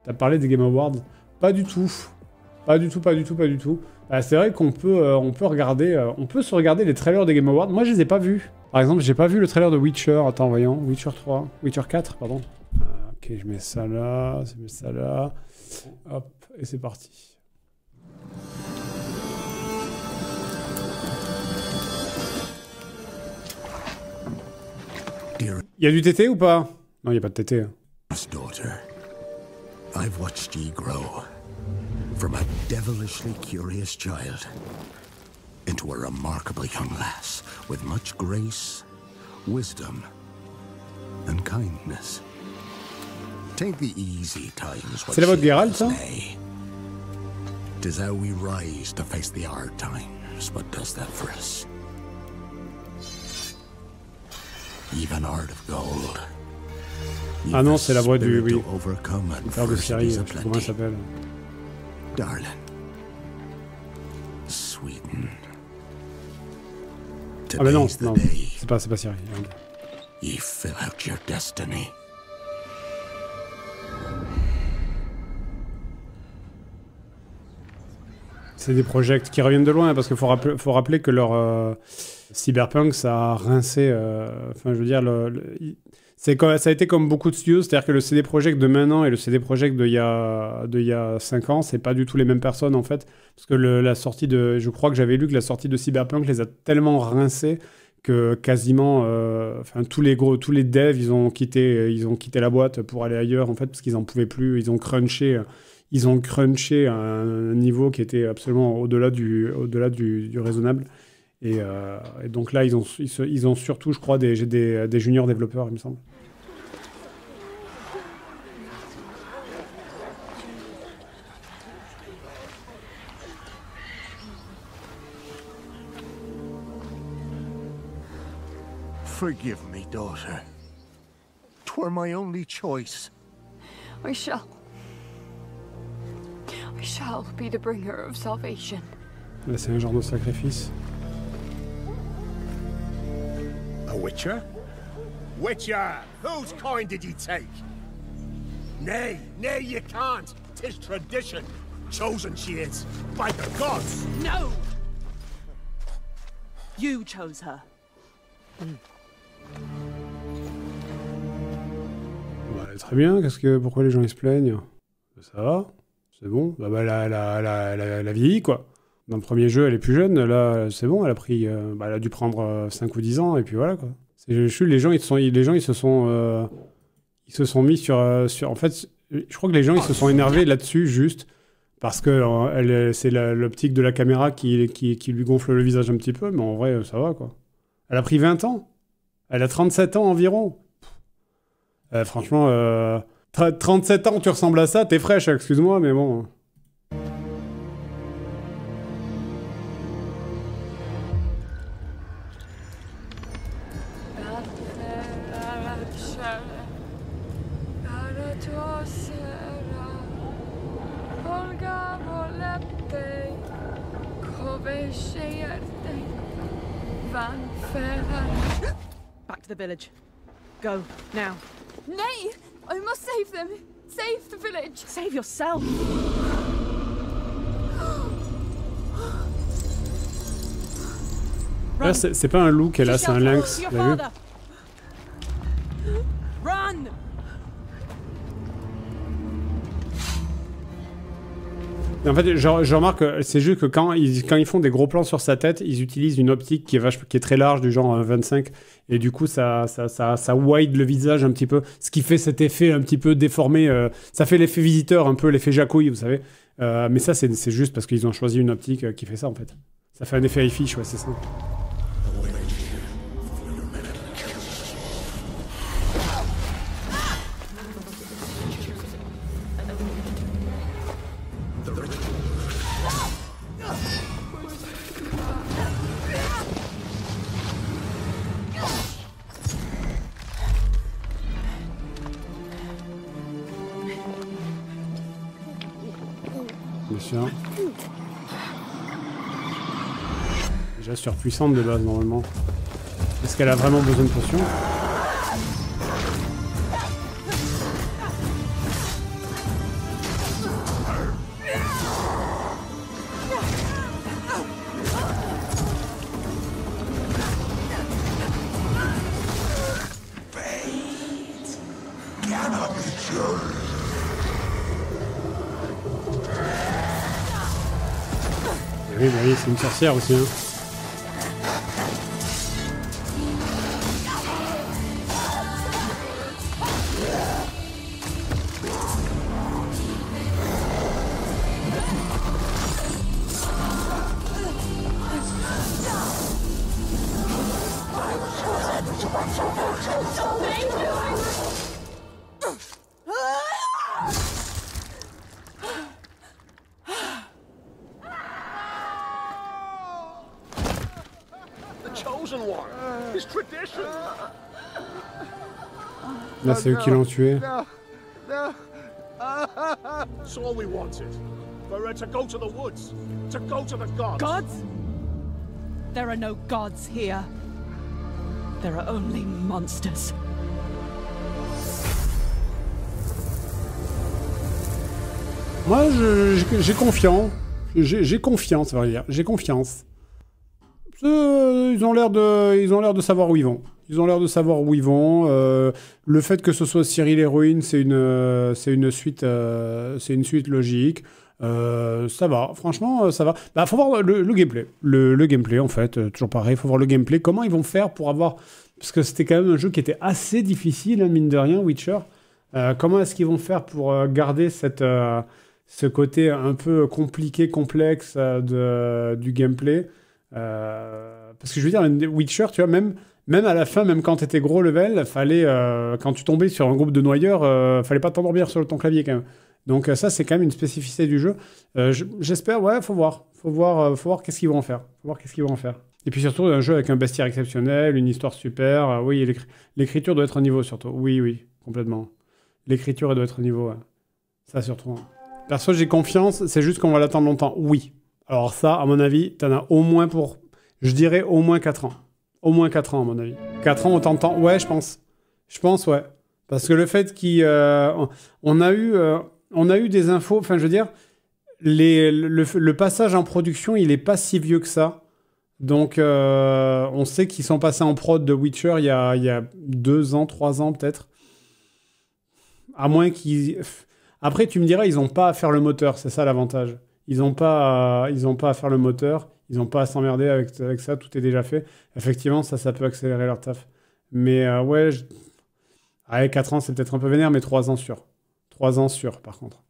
T'as parlé des Game Awards? Pas du tout. Pas du tout, pas du tout, pas du tout. Bah, c'est vrai qu'on peut, on peut se regarder les trailers des Game Awards. Moi, je les ai pas vus. Par exemple, j'ai pas vu le trailer de Witcher. Attends, voyons. Witcher 3. Witcher 4, pardon. Ok, je mets ça là. Je mets ça là. Hop, et c'est parti. Il y a du TT ou pas? Non, il n'y a pas de TT. Daughter, I've watched ye grow from a devilishly curious child into a remarkably young lass with much grace, wisdom, and kindness. Take the easy times. C'est la voix de Geralt, ça? Tis how we rise to face the hard times, but does that for us. Even Heart of Gold. Ah non, c'est la voix du... Oui. Le frère de Ciri, je sais pas comment elle s'appelle. Darling. Sweeten. Ah bah non, non, c'est pas Ciri. You fill out your destiny. C'est des projets qui reviennent de loin, parce qu'il faut rappeler que leur Cyberpunk, ça a rincé... Enfin, je veux dire, ça a été comme beaucoup de studios, c'est-à-dire que le CD Projekt de maintenant et le CD Projekt d'il y a 5 ans, c'est pas du tout les mêmes personnes, en fait. Parce que la sortie de... Je crois que j'avais lu que la sortie de Cyberpunk les a tellement rincés que quasiment... Enfin, tous les devs, ils ont quitté la boîte pour aller ailleurs, en fait, parce qu'ils en pouvaient plus. Ils ont crunché à un niveau qui était absolument au-delà du raisonnable. Et donc là, ils ont surtout, je crois, des juniors développeurs, il me semble. Forgive me, daughter. 'Twere my only choice. I shall be the bringer of salvation. Là, c'est un genre de sacrifice. A Witcher? Witcher! Whose coin did ye take? Nay, nay, you can't. 'Tis tradition. Chosen she is, by the gods. No! You chose her. Bah, très bien, pourquoi les gens ils se plaignent? Ça va, c'est bon. Bah, elle a vieilli, quoi. Dans le premier jeu, elle est plus jeune, là, c'est bon, elle a pris... elle a dû prendre 5 ou 10 ans, et puis voilà, quoi. Les gens, ils se sont mis sur... En fait, je crois que les gens, ils se sont énervés là-dessus, juste, parce que c'est l'optique de la caméra qui lui gonfle le visage un petit peu, mais en vrai, ça va, quoi. Elle a pris 20 ans. Elle a 37 ans environ. Franchement, 37 ans, tu ressembles à ça, t'es fraîche, excuse-moi, mais bon... Back to the village. Go, now. Nay! I must save them! Save the village! Save yourself! Là, c'est pas un loup qu'elle a, c'est un lynx. T'as vu? Run! En fait, je remarque que c'est juste que quand ils font des gros plans sur sa tête, ils utilisent une optique qui est très large, du genre 25, et du coup, ça wide le visage un petit peu, ce qui fait cet effet un petit peu déformé. Ça fait l'effet visiteur, un peu l'effet jacouille, vous savez. Mais ça, c'est juste parce qu'ils ont choisi une optique qui fait ça, en fait. Ça fait un effet hi-fi, ouais, c'est ça. Bien sûr. Déjà surpuissante de base normalement. Est-ce qu'elle a vraiment besoin de potions? Oui, bah oui, c'est une sorcière aussi. Hein. Là, c'est eux qui l'ont tué. That's all we wanted. For her to go to the woods, to go to the gods. Gods? There are no gods here. There are only monsters. Moi, j'ai confiance. J'ai confiance, ça veut dire. J'ai confiance. Ils ont l'air de savoir où ils vont. Ils ont l'air de savoir où ils vont. Le fait que ce soit Cyril Héroïne, c'est une suite logique. Ça va, franchement, ça va. Bah, faut voir le gameplay. Le gameplay, en fait, toujours pareil. Faut voir le gameplay. Comment ils vont faire pour avoir... Parce que c'était quand même un jeu qui était assez difficile, hein, mine de rien, Witcher. Comment est-ce qu'ils vont faire pour garder ce côté un peu compliqué, complexe du gameplay parce que je veux dire, Witcher, tu vois, même à la fin, même quand t'étais gros level, fallait, quand tu tombais sur un groupe de noyeurs, fallait pas t'endormir sur ton clavier quand même. Donc ça, c'est quand même une spécificité du jeu. J'espère, ouais, faut voir qu'est-ce qu'ils vont en faire. Faut voir qu'est-ce qu'ils vont en faire. Et puis surtout, un jeu avec un bestiaire exceptionnel, une histoire super. Oui, et l'écriture doit être au niveau surtout. Oui, complètement. L'écriture, elle doit être au niveau. Ouais. Ça surtout. Hein. Perso, j'ai confiance. C'est juste qu'on va l'attendre longtemps. Oui. Alors ça, à mon avis, t'en as au moins pour... Je dirais au moins 4 ans. Au moins 4 ans, à mon avis. 4 ans, autant de temps. Ouais, je pense. Je pense, ouais. Parce que le fait on a eu des infos... Enfin, je veux dire, le passage en production, il est pas si vieux que ça. Donc, on sait qu'ils sont passés en prod de Witcher il y a 2 ans, 3 ans peut-être. À moins qu'ils... Après, tu me diras, ils n'ont pas à faire le moteur. C'est ça l'avantage. Ils n'ont pas à faire le moteur. Ils n'ont pas à s'emmerder avec ça. Tout est déjà fait. Effectivement, ça peut accélérer leur taf. Mais ouais, 4 ans, c'est peut-être un peu vénère, mais 3 ans sûr. 3 ans sûr, par contre.